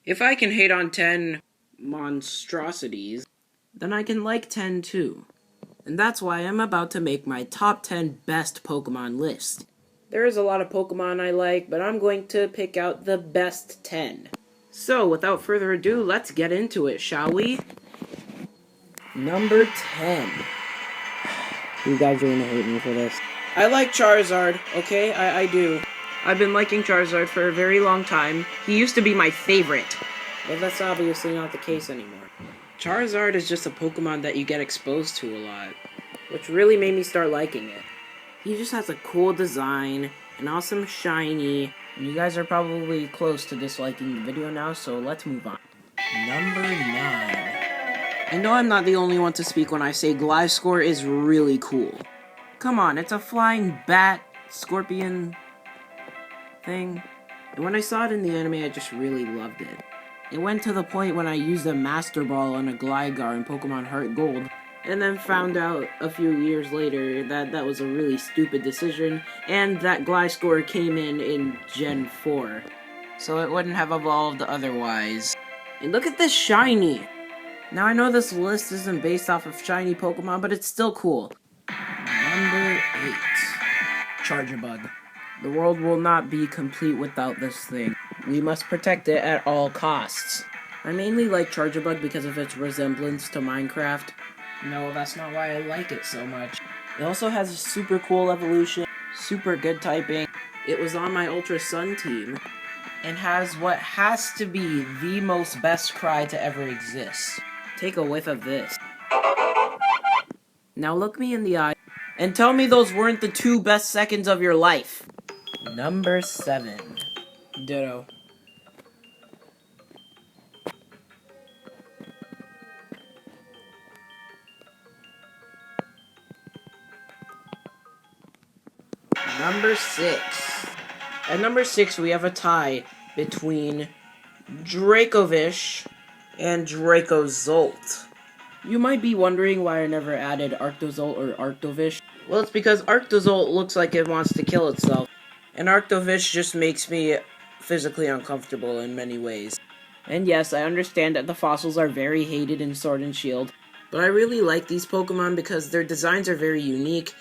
If I can hate on 10 monstrosities, then I can like 10 too. And that's why I'm about to make my top 10 best Pokemon list. There is a lot of Pokemon I like, but I'm going to pick out the best 10. So, without further ado, let's get into it, shall we? Number 10. You guys are gonna hate me for this. I like Charizard, okay? I do. I've been liking Charizard for a very long time. He used to be my favorite, but that's obviously not the case anymore. Charizard is just a Pokemon that you get exposed to a lot, which really made me start liking it. He just has a cool design, an awesome shiny, and you guys are probably close to disliking the video now, so let's move on. Number 9. I know I'm not the only one to speak when I say Gliscor is really cool. Come on, it's a flying bat, scorpion thing. And when I saw it in the anime, I just really loved it. It went to the point when I used a Master Ball on a Gligar in Pokemon Heart Gold, and then found out a few years later that that was a really stupid decision, and that Gliscor came in Gen 4. So it wouldn't have evolved otherwise. And look at this shiny! Now I know this list isn't based off of shiny Pokemon, but it's still cool. Number 8. Charjabug. The world will not be complete without this thing. We must protect it at all costs. I mainly like Charjabug because of its resemblance to Minecraft. No, that's not why I like it so much. It also has a super cool evolution, super good typing. It was on my Ultra Sun team, and has what has to be the most best cry to ever exist. Take a whiff of this. Now look me in the eye and tell me those weren't the 2 best seconds of your life. Number 7. Ditto. Number 6. At number 6, we have a tie between Dracovish and Dracozolt. You might be wondering why I never added Arctozolt or Arctovish. Well, it's because Arctozolt looks like it wants to kill itself, and Arctovish just makes me physically uncomfortable in many ways. And yes, I understand that the fossils are very hated in Sword and Shield, but I really like these Pokemon because their designs are very unique,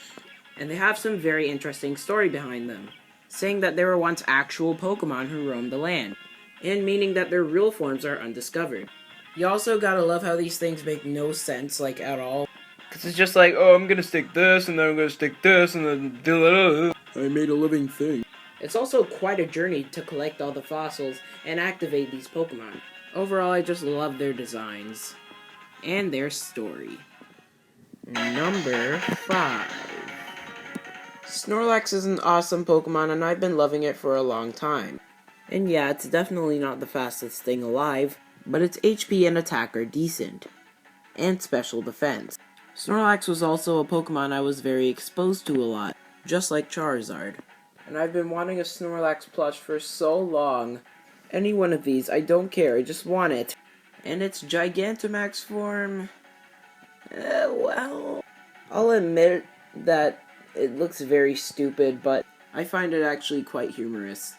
and they have some very interesting story behind them, saying that they were once actual Pokemon who roamed the land, and meaning that their real forms are undiscovered. You also gotta love how these things make no sense, like, at all. Because it's just like, oh, I'm gonna stick this, and then I'm gonna stick this, and then I made a living thing. It's also quite a journey to collect all the fossils and activate these Pokemon. Overall, I just love their designs and their story. Number 5. Snorlax is an awesome Pokemon, and I've been loving it for a long time. And yeah, it's definitely not the fastest thing alive, but its HP and attack are decent, and special defense. Snorlax was also a Pokemon I was very exposed to a lot, just like Charizard. And I've been wanting a Snorlax plush for so long. Any one of these, I don't care, I just want it. And its Gigantamax form... well... I'll admit that it looks very stupid, but I find it actually quite humorous.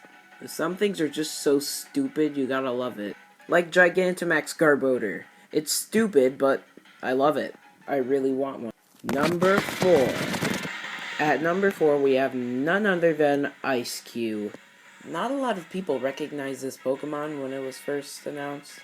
Some things are just so stupid, you gotta love it. Like Gigantamax Garbodor. It's stupid, but I love it. I really want one. Number 4. At number 4, we have none other than Ice-Q. Not a lot of people recognize this Pokemon when it was first announced,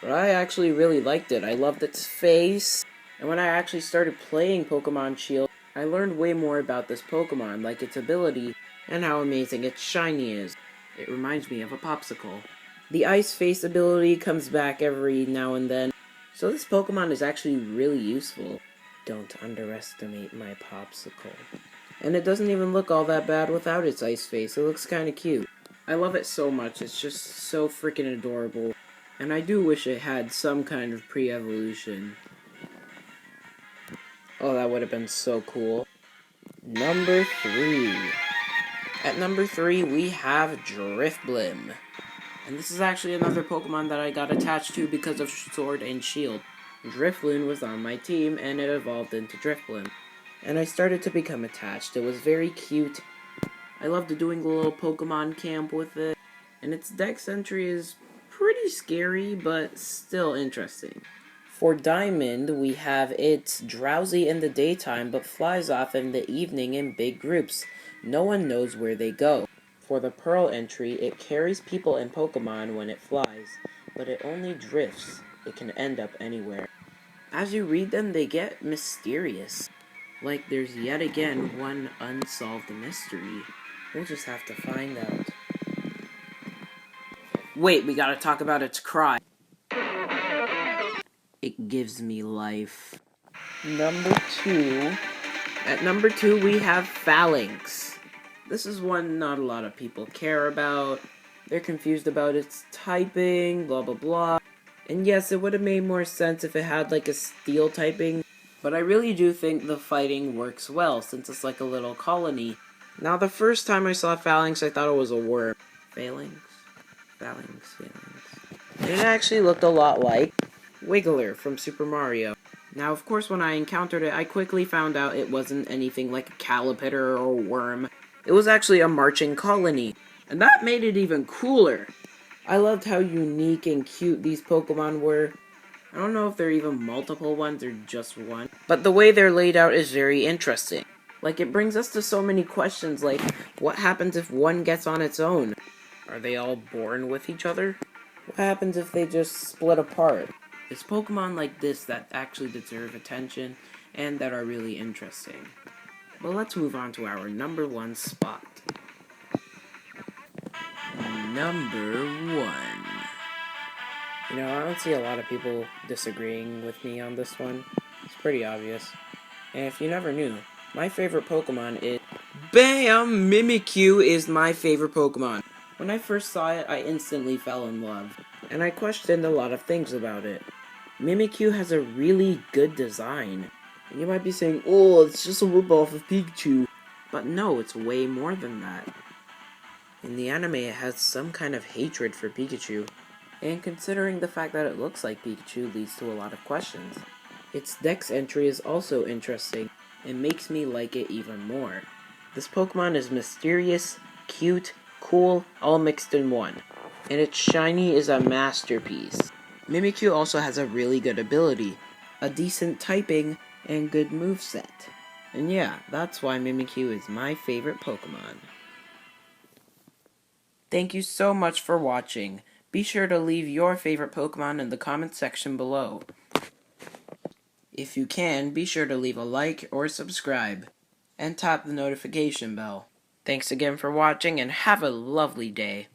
but I actually really liked it. I loved its face, and when I actually started playing Pokemon Shield, I learned way more about this Pokemon, like its ability, and how amazing its shiny is. It reminds me of a popsicle. The Ice Face ability comes back every now and then, so this Pokemon is actually really useful. Don't underestimate my popsicle. And it doesn't even look all that bad without its Ice Face. It looks kinda cute. I love it so much, it's just so freaking adorable. And I do wish it had some kind of pre-evolution. Oh, that would have been so cool. Number 3. At number 3, we have Drifblim. And this is actually another Pokemon that I got attached to because of Sword and Shield. Drifloon was on my team, and it evolved into Drifblim. And I started to become attached. It was very cute. I loved doing the little Pokemon camp with it. And its Dex entry is pretty scary, but still interesting. For Diamond, we have it's drowsy in the daytime but flies off in the evening in big groups. No one knows where they go. For the Pearl entry, it carries people and Pokemon when it flies, but it only drifts. It can end up anywhere. As you read them, they get mysterious. Like there's yet again one unsolved mystery. We'll just have to find out. Wait, we gotta talk about its cry. It gives me life. Number 2. At number 2, we have Phalanx. This is one not a lot of people care about. They're confused about its typing, blah blah blah. And yes, it would have made more sense if it had like a steel typing, but I really do think the fighting works well since it's like a little colony. Now, the first time I saw Phalanx, I thought it was a worm. Phalanx? Phalanx. It actually looked a lot like Wiggler from Super Mario. Now, of course, when I encountered it, I quickly found out it wasn't anything like a Calipitter or a worm. It was actually a marching colony, and that made it even cooler. I loved how unique and cute these Pokemon were. I don't know if they're even multiple ones or just one, but the way they're laid out is very interesting. Like, it brings us to so many questions, like, what happens if one gets on its own? Are they all born with each other? What happens if they just split apart? It's Pokemon like this that actually deserve attention and that are really interesting. Well, let's move on to our number 1 spot. Number 1. You know, I don't see a lot of people disagreeing with me on this one. It's pretty obvious. And if you never knew, my favorite Pokemon is... BAM! Mimikyu is my favorite Pokemon. When I first saw it, I instantly fell in love. And I questioned a lot of things about it. Mimikyu has a really good design. And you might be saying, oh, it's just a ripoff of Pikachu. But no, it's way more than that. In the anime, it has some kind of hatred for Pikachu. And considering the fact that it looks like Pikachu leads to a lot of questions. Its Dex entry is also interesting, and makes me like it even more. This Pokemon is mysterious, cute, cool, all mixed in one. And its shiny is a masterpiece. Mimikyu also has a really good ability, a decent typing, and good moveset. And yeah, that's why Mimikyu is my favorite Pokemon. Thank you so much for watching. Be sure to leave your favorite Pokemon in the comment section below. If you can, be sure to leave a like or subscribe, and tap the notification bell. Thanks again for watching, and have a lovely day.